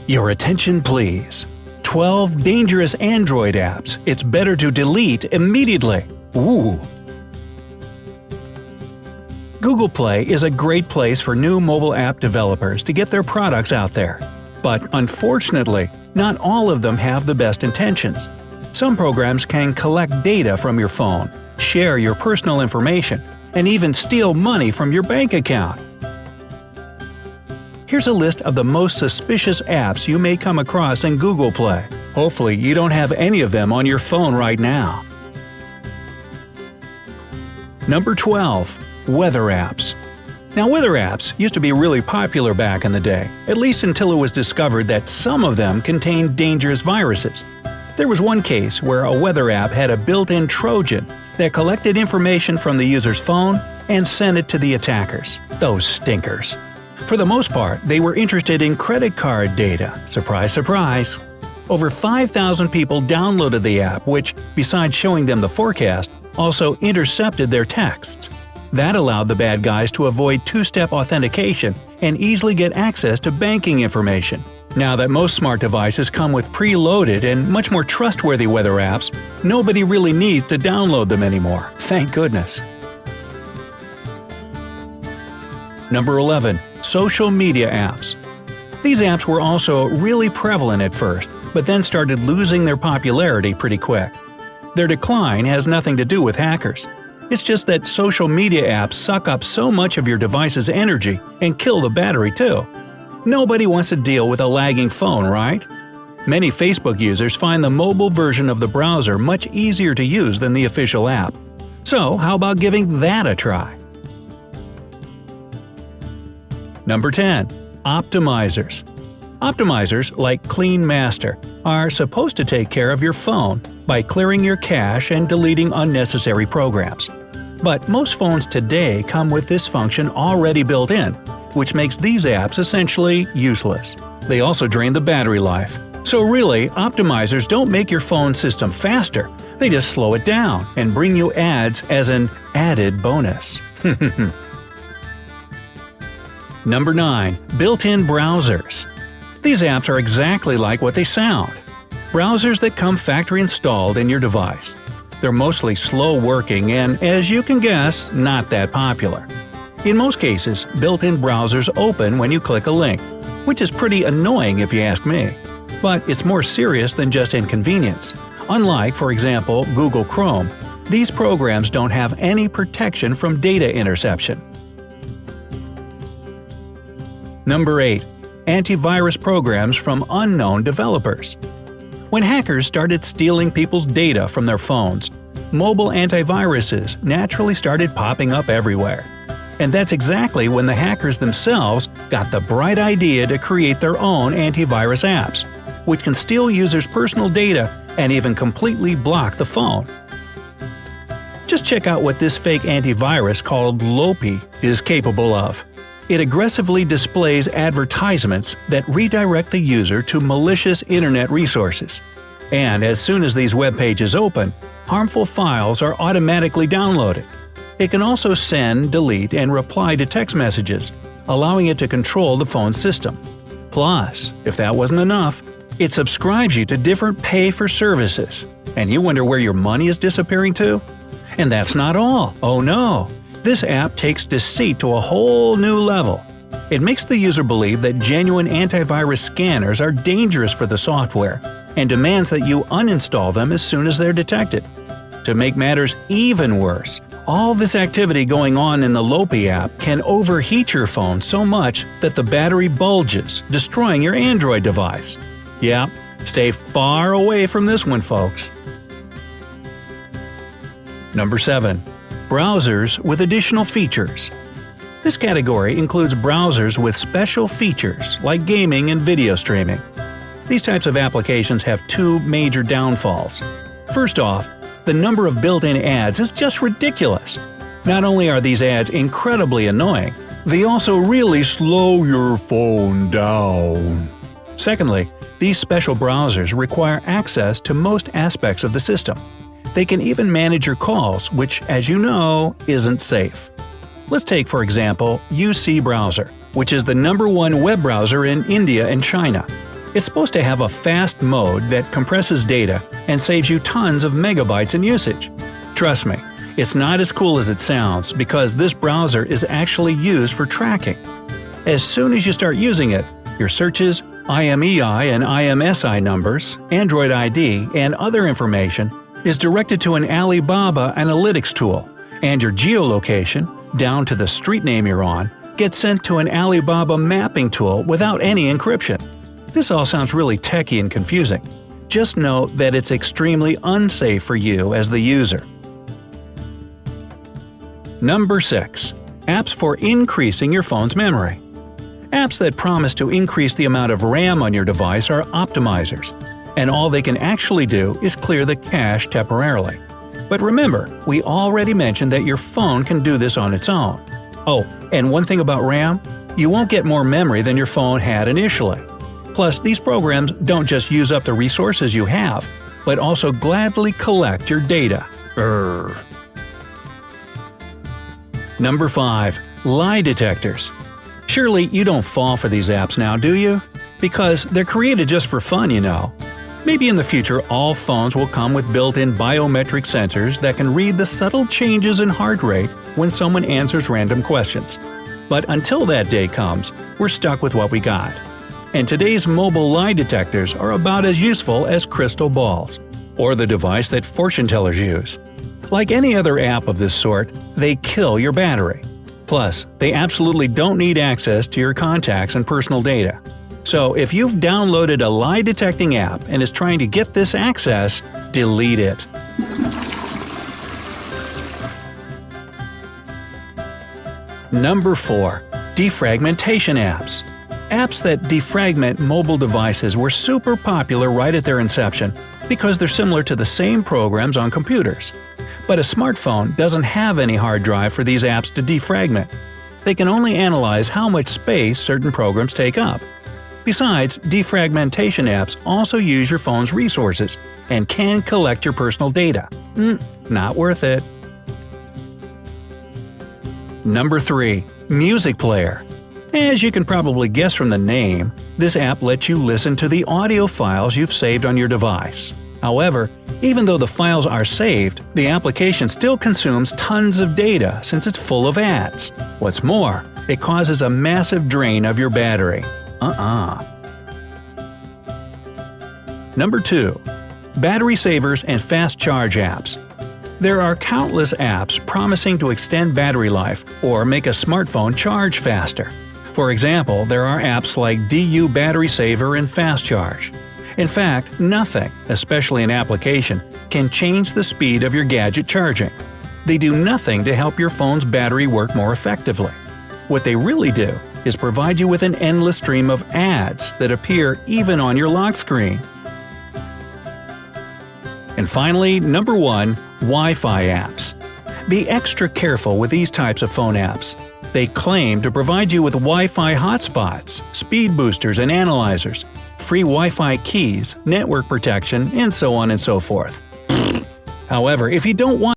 Your attention please. 12 dangerous Android apps it's better to delete immediately. Ooh. Google Play is a great place for new mobile app developers to get their products out there. But unfortunately, not all of them have the best intentions. Some programs can collect data from your phone, share your personal information, and even steal money from your bank account. Here's a list of the most suspicious apps you may come across in Google Play. Hopefully, you don't have any of them on your phone right now. Number 12. Weather apps. Now, weather apps used to be really popular back in the day, at least until it was discovered that some of them contained dangerous viruses. There was one case where a weather app had a built-in Trojan that collected information from the user's phone and sent it to the attackers. Those stinkers. For the most part, they were interested in credit card data. Surprise, surprise. Over 5,000 people downloaded the app, which, besides showing them the forecast, also intercepted their texts. That allowed the bad guys to avoid two-step authentication and easily get access to banking information. Now that most smart devices come with preloaded and much more trustworthy weather apps, nobody really needs to download them anymore. Thank goodness. Number 11. Social media apps. These apps were also really prevalent at first, but then started losing their popularity pretty quick. Their decline has nothing to do with hackers. It's just that social media apps suck up so much of your device's energy and kill the battery too. Nobody wants to deal with a lagging phone, right? Many Facebook users find the mobile version of the browser much easier to use than the official app. So how about giving that a try? Number 10. Optimizers. Optimizers, like Clean Master, are supposed to take care of your phone by clearing your cache and deleting unnecessary programs. But most phones today come with this function already built in, which makes these apps essentially useless. They also drain the battery life. So really, optimizers don't make your phone system faster, they just slow it down and bring you ads as an added bonus. Number 9. Built-in browsers. These apps are exactly like what they sound. Browsers that come factory installed in your device. They're mostly slow-working and, as you can guess, not that popular. In most cases, built-in browsers open when you click a link, which is pretty annoying if you ask me. But it's more serious than just inconvenience. Unlike, for example, Google Chrome, these programs don't have any protection from data interception. Number 8. Antivirus programs from unknown developers. When hackers started stealing people's data from their phones, mobile antiviruses naturally started popping up everywhere. And that's exactly when the hackers themselves got the bright idea to create their own antivirus apps, which can steal users' personal data and even completely block the phone. Just check out what this fake antivirus called Lopi is capable of. It aggressively displays advertisements that redirect the user to malicious internet resources. And as soon as these web pages open, harmful files are automatically downloaded. It can also send, delete, and reply to text messages, allowing it to control the phone system. Plus, if that wasn't enough, it subscribes you to different pay-for-services. And you wonder where your money is disappearing to? And that's not all. Oh no! This app takes deceit to a whole new level. It makes the user believe that genuine antivirus scanners are dangerous for the software and demands that you uninstall them as soon as they're detected. To make matters even worse, all this activity going on in the Lopi app can overheat your phone so much that the battery bulges, destroying your Android device. Yeah, stay far away from this one, folks. Number 7. Browsers with additional features. This category includes browsers with special features like gaming and video streaming. These types of applications have two major downfalls. First off, the number of built-in ads is just ridiculous. Not only are these ads incredibly annoying, they also really slow your phone down. Secondly, these special browsers require access to most aspects of the system. They can even manage your calls, which, as you know, isn't safe. Let's take, for example, UC Browser, which is the #1 web browser in India and China. It's supposed to have a fast mode that compresses data and saves you tons of megabytes in usage. Trust me, it's not as cool as it sounds because this browser is actually used for tracking. As soon as you start using it, your searches, IMEI and IMSI numbers, Android ID, and other information is directed to an Alibaba analytics tool, and your geolocation, down to the street name you're on, gets sent to an Alibaba mapping tool without any encryption. This all sounds really techy and confusing. Just know that it's extremely unsafe for you as the user. Number 6. Apps for increasing your phone's memory. Apps that promise to increase the amount of RAM on your device are optimizers, and all they can actually do is clear the cache temporarily. But remember, we already mentioned that your phone can do this on its own. Oh, and one thing about RAM, you won't get more memory than your phone had initially. Plus, these programs don't just use up the resources you have, but also gladly collect your data. Number 5. Lie detectors. Surely you don't fall for these apps now, do you? Because they're created just for fun, you know. Maybe in the future all phones will come with built-in biometric sensors that can read the subtle changes in heart rate when someone answers random questions. But until that day comes, we're stuck with what we got. And today's mobile lie detectors are about as useful as crystal balls, or the device that fortune tellers use. Like any other app of this sort, they kill your battery. Plus, they absolutely don't need access to your contacts and personal data. So if you've downloaded a lie-detecting app and is trying to get this access, delete it. Number 4. Defragmentation apps. Apps that defragment mobile devices were super popular right at their inception because they're similar to the same programs on computers. But a smartphone doesn't have any hard drive for these apps to defragment. They can only analyze how much space certain programs take up. Besides, defragmentation apps also use your phone's resources and can collect your personal data. Not worth it. Number 3. Music Player. As you can probably guess from the name, this app lets you listen to the audio files you've saved on your device. However, even though the files are saved, the application still consumes tons of data since it's full of ads. What's more, it causes a massive drain of your battery. Number 2. Battery savers and fast charge apps. There are countless apps promising to extend battery life or make a smartphone charge faster. For example, there are apps like DU Battery Saver and Fast Charge. In fact, nothing, especially an application, can change the speed of your gadget charging. They do nothing to help your phone's battery work more effectively. What they really do is provide you with an endless stream of ads that appear even on your lock screen. And finally, number 1. Wi-Fi apps. Be extra careful with these types of phone apps. They claim to provide you with Wi-Fi hotspots, speed boosters and analyzers, free Wi-Fi keys, network protection, and so on and so forth. However, if you don't want